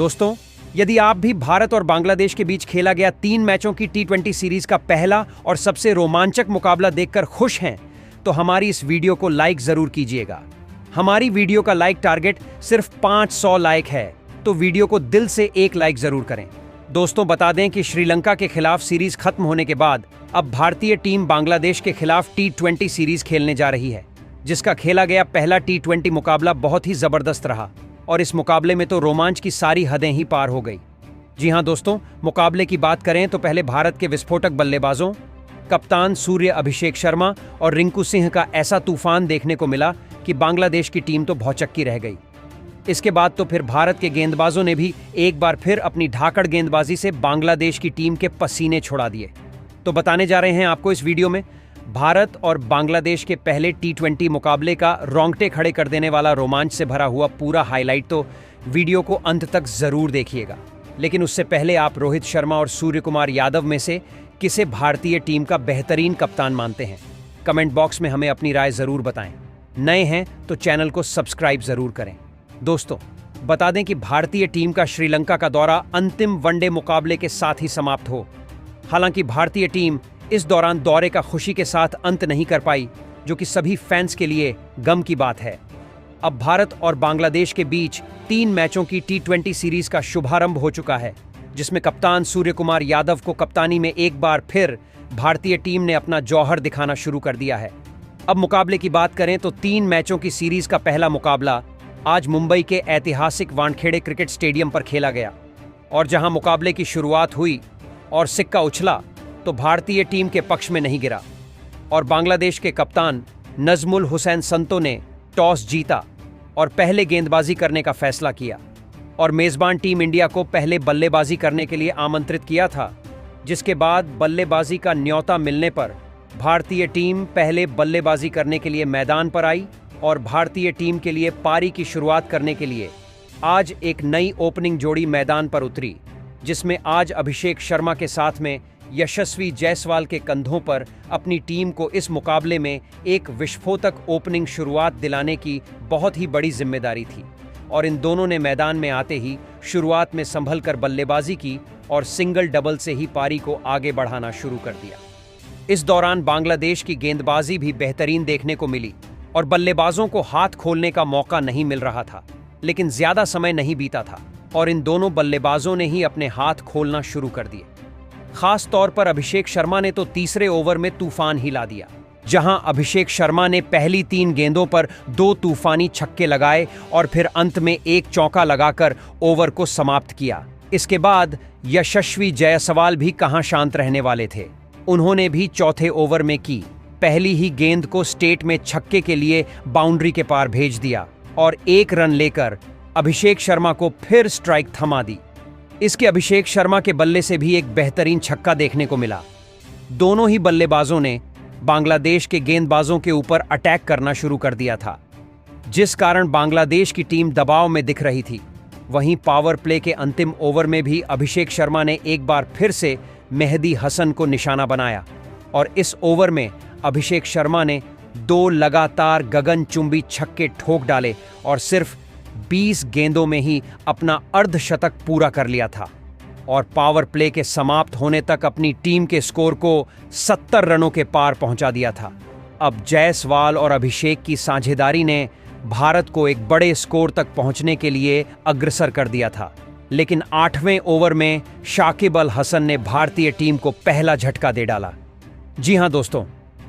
दोस्तों, यदि आप भी भारत और बांग्लादेश के बीच खेला गया 3 मैचों की T20 सीरीज का पहला और सबसे रोमांचक मुकाबला देखकर खुश हैं, तो हमारी इस वीडियो को लाइक जरूर कीजिएगा। हमारी वीडियो का लाइक टारगेट सिर्फ 500 लाइक है, तो वीडियो को दिल से एक लाइक जरूर करें। दोस्तों, बता दें कि श्रीलंका के खिलाफ सीरीज खत्म होने के बाद अब भारतीय टीम बांग्लादेश के खिलाफ T20 सीरीज खेलने जा रही है, जिसका खेला गया पहला T20 मुकाबला बहुत ही जबरदस्त रहा और इस मुकाबले में तो रोमांच की सारी हदें ही पार हो गई। जी हां दोस्तों, मुकाबले की बात करें तो पहले भारत के विस्फोटक बल्लेबाजों कप्तान सूर्य अभिषेक शर्मा और रिंकू सिंह का ऐसा तूफान देखने को मिला कि बांग्लादेश की टीम तो भौचक्की रह गई। इसके बाद तो फिर भारत के गेंदबाजों ने भी एक बार फिर अपनी धाकड़ गेंदबाजी से बांग्लादेश की टीम के पसीने छुड़ा दिए। तो बताने जा रहे हैं आपको इस वीडियो में भारत और बांग्लादेश के पहले T20 मुकाबले का रोंगटे खड़े कर देने वाला रोमांच से भरा हुआ पूरा हाईलाइट, तो वीडियो को अंत तक जरूर देखिएगा। लेकिन उससे पहले आप रोहित शर्मा और सूर्य कुमार यादव में से किसे भारतीय टीम का बेहतरीन कप्तान मानते हैं? कमेंट बॉक्स में हमें अपनी राय जरूर बताएं। नए हैं तो चैनल को सब्सक्राइब जरूर करें। दोस्तों, बता दें कि भारतीय टीम का श्रीलंका का दौरा अंतिम वनडे मुकाबले के साथ ही समाप्त हो। हालांकि भारतीय टीम इस दौरान दौरे का खुशी के साथ अंत नहीं कर पाई, जो कि सभी फैंस के लिए गम की बात है। अब भारत और बांग्लादेश के बीच 3 मैचों की T20 सीरीज का शुभारंभ हो चुका है, जिसमें कप्तान सूर्य कुमार यादव को कप्तानी में एक बार फिर भारतीय टीम ने अपना जौहर दिखाना शुरू कर दिया है। अब मुकाबले की बात करें तो 3 मैचों की सीरीज का पहला मुकाबला आज मुंबई के ऐतिहासिक वानखेड़े क्रिकेट स्टेडियम पर खेला गया और जहां मुकाबले की शुरुआत हुई और सिक्का उछला तो भारतीय टीम के पक्ष में नहीं गिरा और बांग्लादेश के कप्तान नजमुल हुसैन संतो ने टॉस जीता और पहले गेंदबाजी करने का फैसला किया और मेजबान टीम इंडिया को पहले बल्लेबाजी करने के लिए आमंत्रित किया था, जिसके बाद बल्लेबाजी का न्योता मिलने पर भारतीय टीम पहले बल्लेबाजी करने के लिए मैदान पर आई और भारतीय टीम के लिए पारी की शुरुआत करने के लिए आज एक नई ओपनिंग जोड़ी मैदान पर उतरी, जिसमें आज अभिषेक शर्मा के साथ में यशस्वी जायसवाल के कंधों पर अपनी टीम को इस मुकाबले में एक विस्फोटक ओपनिंग शुरुआत दिलाने की बहुत ही बड़ी जिम्मेदारी थी और इन दोनों ने मैदान में आते ही शुरुआत में संभल कर बल्लेबाजी की और सिंगल डबल से ही पारी को आगे बढ़ाना शुरू कर दिया। इस दौरान बांग्लादेश की गेंदबाजी भी बेहतरीन देखने को मिली और बल्लेबाजों को हाथ खोलने का मौका नहीं मिल रहा था, लेकिन ज्यादा समय नहीं बीता था और इन दोनों बल्लेबाजों ने ही अपने हाथ खोलना शुरू कर दिए। खास तौर पर अभिषेक शर्मा ने तो तीसरे ओवर में तूफान हिला दिया, जहां अभिषेक शर्मा ने पहली 3 गेंदों पर 2 तूफानी छक्के लगाए और फिर अंत में एक चौका लगाकर ओवर को समाप्त किया। इसके बाद यशस्वी जायसवाल भी कहां शांत रहने वाले थे। उन्होंने भी चौथे ओवर में की पहली ही गेंद को स्टेट में छक्के के लिए बाउंड्री के पार भेज दिया और 1 रन लेकर अभिषेक शर्मा को फिर स्ट्राइक थमा दी। इसके अभिषेक शर्मा के बल्ले से भी एक बेहतरीन छक्का देखने को मिला। दोनों ही बल्लेबाजों ने बांग्लादेश के गेंदबाजों के ऊपर अटैक करना शुरू कर दिया था, जिस कारण बांग्लादेश की टीम दबाव में दिख रही थी। वहीं पावर प्ले के अंतिम ओवर में भी अभिषेक शर्मा ने एक बार फिर से मेहदी हसन को निशाना बनाया और इस ओवर में अभिषेक शर्मा ने 2 लगातार गगनचुंबी छक्के ठोक डाले और सिर्फ 20 गेंदों में ही अपना अर्धशतक पूरा कर लिया था और पावर प्ले के समाप्त होने तक अपनी टीम के स्कोर को 70 रनों के पार पहुंचा दिया था। अब जायसवाल और अभिषेक की साझेदारी ने भारत को एक बड़े स्कोर तक पहुंचने के लिए अग्रसर कर दिया था, लेकिन 8वें ओवर में शाकिब अल हसन ने भारतीय टीम को पहला झटका दे डाला। जी हां दोस्तों,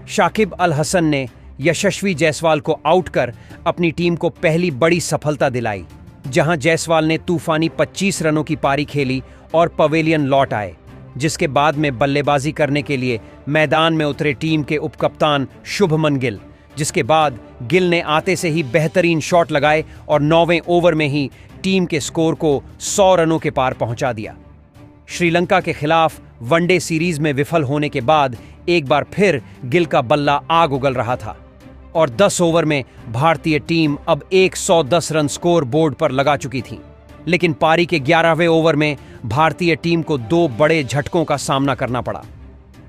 शाकिब अल हसन ने यशस्वी जायसवाल को आउट कर अपनी टीम को पहली बड़ी सफलता दिलाई, जहां जायसवाल ने तूफानी 25 रनों की पारी खेली और पवेलियन लौट आए, जिसके बाद में बल्लेबाजी करने के लिए मैदान में उतरे टीम के उपकप्तान शुभमन गिल, जिसके बाद गिल ने आते से ही बेहतरीन शॉट लगाए और 9वें ओवर में ही टीम के स्कोर को 100 रनों के पार पहुंचा दिया। श्रीलंका के खिलाफ वनडे सीरीज में विफल होने के बाद एक बार फिर गिल का बल्ला आग उगल रहा था और 10 ओवर में भारतीय टीम अब 110 रन स्कोर बोर्ड पर लगा चुकी थी, लेकिन पारी के 11वें ओवर में भारतीय टीम को 2 बड़े झटकों का सामना करना पड़ा।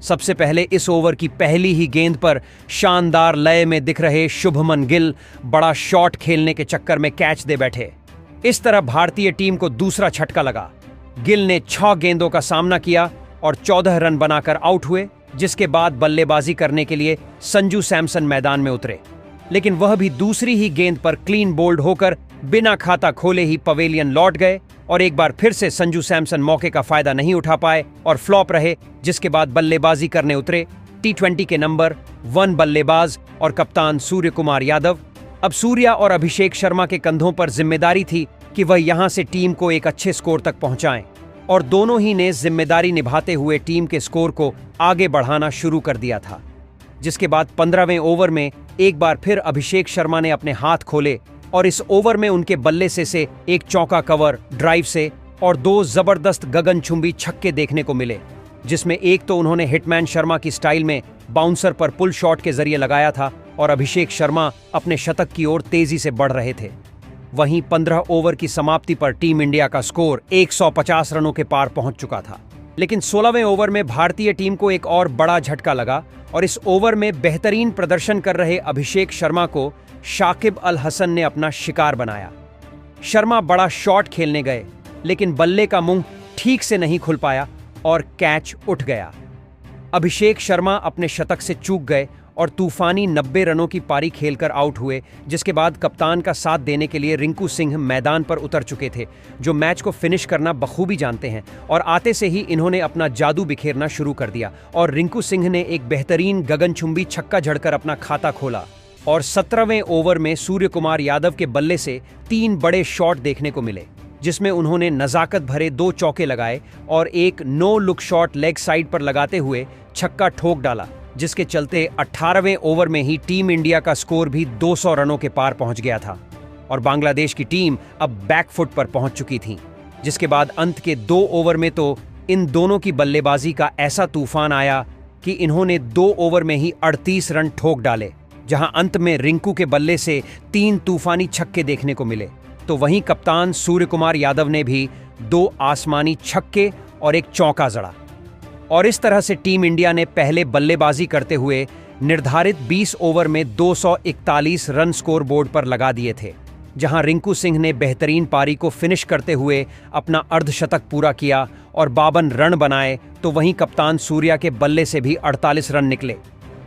सबसे पहले इस ओवर की पहली ही गेंद पर शानदार लय में दिख रहे शुभमन गिल बड़ा शॉट खेलने के चक्कर में कैच दे बैठे इस तरह भारतीय टीम को दूसरा झटका लगा। गिल ने 6 गेंदों का सामना किया और 14 रन बनाकर आउट हुए, जिसके बाद बल्लेबाजी करने के लिए संजू सैमसन मैदान में उतरे, लेकिन वह भी दूसरी ही गेंद पर क्लीन बोल्ड होकर बिना खाता खोले ही पवेलियन लौट गए और एक बार फिर से संजू सैमसन मौके का फायदा नहीं उठा पाए और फ्लॉप रहे, जिसके बाद बल्लेबाजी करने उतरे टी20 के नंबर 1 बल्लेबाज और कप्तान सूर्य कुमार यादव। अब सूर्या और अभिषेक शर्मा के कंधों पर जिम्मेदारी थी कि वह यहां से टीम को एक अच्छे स्कोर तक पहुंचाएं, और दोनों ही ने जिम्मेदारी निभाते हुए टीम के स्कोर को आगे बढ़ाना शुरू कर दिया था। जिसके बाद 15वें ओवर में एक बार फिर अभिषेक शर्मा ने अपने हाथ खोले और इस ओवर में उनके बल्ले से एक चौका कवर ड्राइव से और 2 जबरदस्त गगनचुंबी छक्के देखने को मिले, जिसमें एक तो उन्होंने हिटमैन शर्मा की स्टाइल में बाउंसर पर पुल शॉट के जरिए लगाया था और अभिषेक शर्मा अपने शतक की ओर तेजी से बढ़ रहे थे। वहीं 15 ओवर की समाप्ति पर टीम इंडिया का स्कोर 150 रनों के पार पहुंच चुका था। लेकिन 16वें ओवर में भारतीय टीम को एक और बड़ा झटका लगा और इस ओवर में बेहतरीन प्रदर्शन कर रहे अभिषेक शर्मा को शाकिब अल हसन ने अपना शिकार बनाया। शर्मा बड़ा शॉट खेलने गए, लेकिन बल्ले का मुंह ठीक से नहीं खुल पाया और कैच उठ गया। अभिषेक शर्मा अपने शतक से चूक गए और तूफानी 90 रनों की पारी खेलकर आउट हुए, जिसके बाद कप्तान का साथ देने के लिए रिंकू सिंह मैदान पर उतर चुके थे, जो मैच को फिनिश करना बखूबी जानते हैं, और आते से ही इन्होंने अपना जादू बिखेरना शुरू कर दिया और रिंकू सिंह ने एक बेहतरीन गगनचुंबी छक्का जड़कर अपना खाता खोला और 17वें ओवर में सूर्य कुमार यादव के बल्ले से 3 बड़े शॉट देखने को मिले, जिसमें उन्होंने नजाकत भरे 2 चौके लगाए और एक no look shot leg side पर लगाते हुए छक्का ठोक डाला, जिसके चलते 18वें ओवर में ही टीम इंडिया का स्कोर भी 200 रनों के पार पहुंच गया था और बांग्लादेश की टीम अब बैकफुट पर पहुंच चुकी थी। जिसके बाद अंत के 2 ओवर में तो इन दोनों की बल्लेबाजी का ऐसा तूफान आया कि इन्होंने 2 ओवर में ही 38 रन ठोक डाले, जहां अंत में रिंकू के बल्ले से 3 तूफानी छक्के देखने को मिले। तो वहीं कप्तान सूर्य कुमार यादव ने भी 2 आसमानी छक्के और एक चौका जड़ा और इस तरह से टीम इंडिया ने पहले बल्लेबाजी करते हुए निर्धारित 20 ओवर में 241 रन स्कोर बोर्ड पर लगा दिए थे, जहां रिंकू सिंह ने बेहतरीन पारी को फिनिश करते हुए अपना अर्धशतक पूरा किया और 52 रन बनाए, तो वहीं कप्तान सूर्या के बल्ले से भी 48 रन निकले।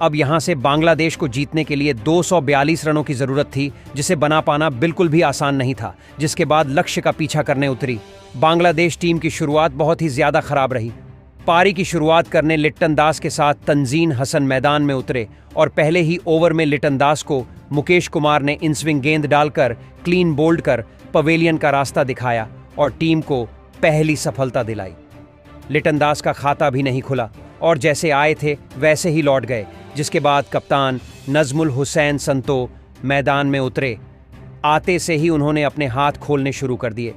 अब यहां से बांग्लादेश को जीतने के लिए 242 रनों की जरूरत थी, जिसे बना पाना बिल्कुल भी आसान नहीं था। जिसके बाद लक्ष्य का पीछा करने उतरी बांग्लादेश टीम की शुरुआत बहुत ही ज्यादा खराब रही। पारी की शुरुआत करने लिट्टन दास के साथ तंजीन हसन मैदान में उतरे और पहले ही ओवर में लिट्टन दास को मुकेश कुमार ने इन स्विंग गेंद डालकर क्लीन बोल्ड कर पवेलियन का रास्ता दिखाया और टीम को पहली सफलता दिलाई। लिट्टन दास का खाता भी नहीं खुला और जैसे आए थे वैसे ही लौट गए, जिसके बाद कप्तान नजमुल हुसैन संतो मैदान में उतरे। आते से ही उन्होंने अपने हाथ खोलने शुरू कर दिए।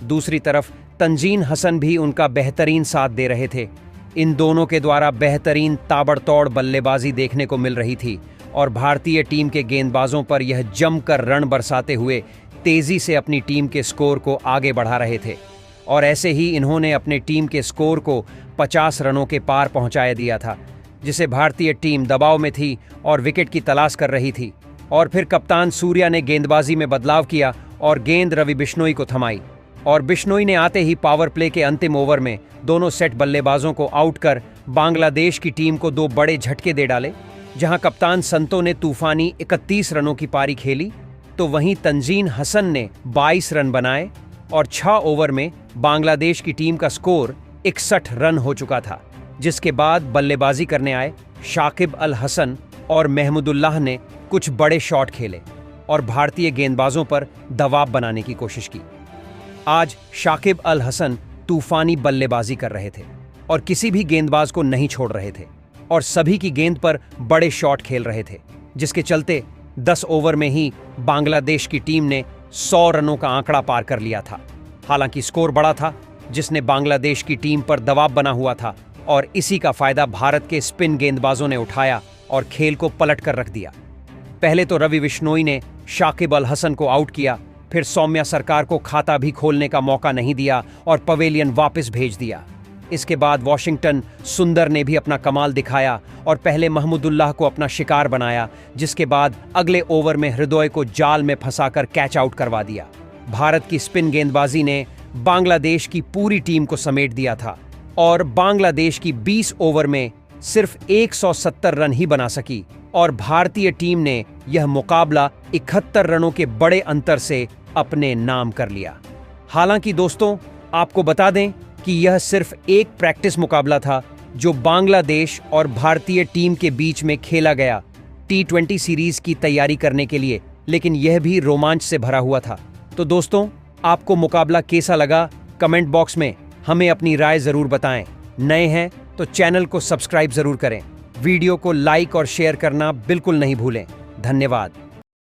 दूसरी तरफ तंजीन हसन भी उनका बेहतरीन साथ दे रहे थे। इन दोनों के द्वारा बेहतरीन ताबड़तोड़ बल्लेबाजी देखने को मिल रही थी और भारतीय टीम के गेंदबाजों पर यह जमकर रन बरसाते हुए तेजी से अपनी टीम के स्कोर को आगे बढ़ा रहे थे और ऐसे ही इन्होंने अपने टीम के स्कोर को 50 रनों के पार पहुंचाया दिया था, जिसे भारतीय टीम दबाव में थी और विकेट की तलाश कर रही थी। और फिर कप्तान सूर्या ने गेंदबाजी में बदलाव किया और गेंद रवि बिश्नोई को थमाई और बिश्नोई ने आते ही पावर प्ले के अंतिम ओवर में दोनों सेट बल्लेबाजों को आउट कर बांग्लादेश की टीम को 2 बड़े झटके दे डाले। जहां कप्तान संतो ने तूफानी 31 रनों की पारी खेली, तो वहीं तंजीन हसन ने 22 रन बनाए और 6 ओवर में बांग्लादेश की टीम का स्कोर 61 रन हो चुका था। जिसके बाद बल्लेबाजी करने आए शाकिब अल हसन और महमूदुल्लाह ने कुछ बड़े शॉट खेले और भारतीय गेंदबाजों पर दबाव बनाने की कोशिश की। आज शाकिब अल हसन तूफानी बल्लेबाजी कर रहे थे और किसी भी गेंदबाज को नहीं छोड़ रहे थे और सभी की गेंद पर बड़े शॉट खेल रहे थे, जिसके चलते 10 ओवर में ही बांग्लादेश की टीम ने 100 रनों का आंकड़ा पार कर लिया था। हालांकि स्कोर बड़ा था, जिसने बांग्लादेश की टीम पर दबाव बना हुआ था और इसी का फायदा भारत के स्पिन गेंदबाजों ने उठाया और खेल को पलट कर रख दिया। पहले तो रवि बिश्नोई ने शाकिब अल हसन को आउट किया, फिर सौम्या सरकार को खाता भी खोलने का मौका नहीं दिया और पवेलियन वापस भेज दिया। इसके बाद वॉशिंगटन सुंदर ने भी अपना कमाल दिखाया और पहले महमूदुल्लाह को अपना शिकार बनाया, जिसके बाद अगले ओवर में हृदय को जाल में फंसाकर कैच आउट करवा दिया भारत की स्पिन गेंदबाजी ने बांग्लादेश की पूरी टीम को समेट दिया था और बांग्लादेश की 20 ओवर में सिर्फ 170 रन ही बना सकी और भारतीय टीम ने यह मुकाबला 71 रनों के बड़े अंतर से अपने नाम कर लिया। हालांकि दोस्तों, आपको बता दें कि यह सिर्फ एक प्रैक्टिस मुकाबला था जो बांग्लादेश और भारतीय टीम के बीच में खेला गया T20 सीरीज की तैयारी करने के लिए, लेकिन यह भी रोमांच से भरा हुआ था। तो दोस्तों, आपको मुकाबला कैसा लगा? कमेंट बॉक्स में हमें अपनी राय जरूर बताएं। नए हैं तो चैनल को सब्सक्राइब जरूर करें। वीडियो को लाइक और शेयर करना बिल्कुल नहीं भूलें। धन्यवाद।